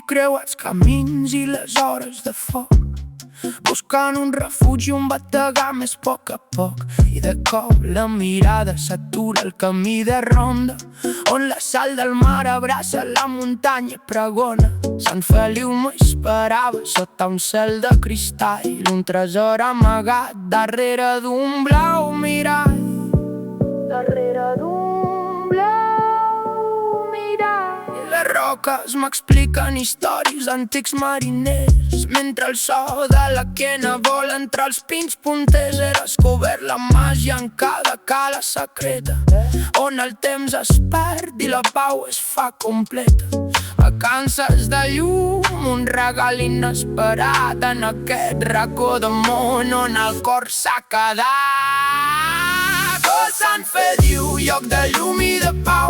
creu els camins i les hores de foc, buscant un refugi on bategar més a poc, i de cop la mirada s'atura al camí de ronda, on la sal del mar abraça la muntanya i pregona. Sant Feliu m'esperava sota un cel de cristall, un tresor amagat darrere d'un blau mirall. Darrere d'un blau mirall. I les roques m'expliquen històries d'antics mariners, mentre el so de la quena vola entre els pins punters. He descobert la màgia en cada cala secreta, on el temps es perd i la pau es fa completa. Vacances de llum, un regal inesperat en aquest racó de món on el cor s'ha quedat. Oh, Sant Feliu, lloc de llum i de pau,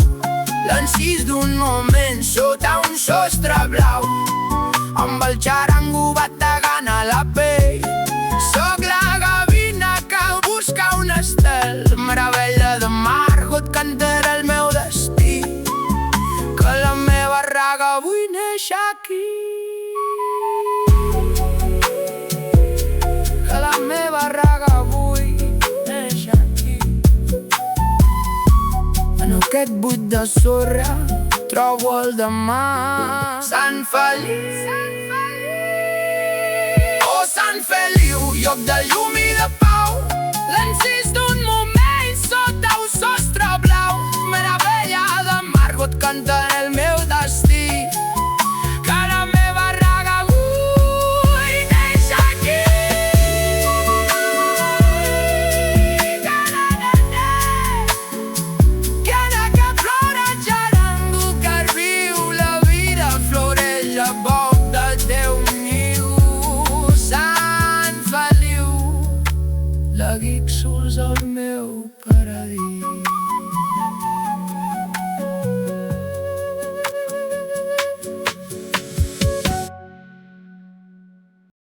l'encís d'un moment sota un sostre blau, amb el xarango bategant a la pell. Soc la gavina que busca un estel, meravella de Margot, et cantarà el meu destí, que la meva raga avui neix aquí. Que la meva raga avui neix aquí. En aquest buit de sorra trobo el demà. Sant Feliu, oh Sant Feliu, lloc de llum i de pau, l'encís d'un moment sota un sostre blau, meravella de Margot cantarà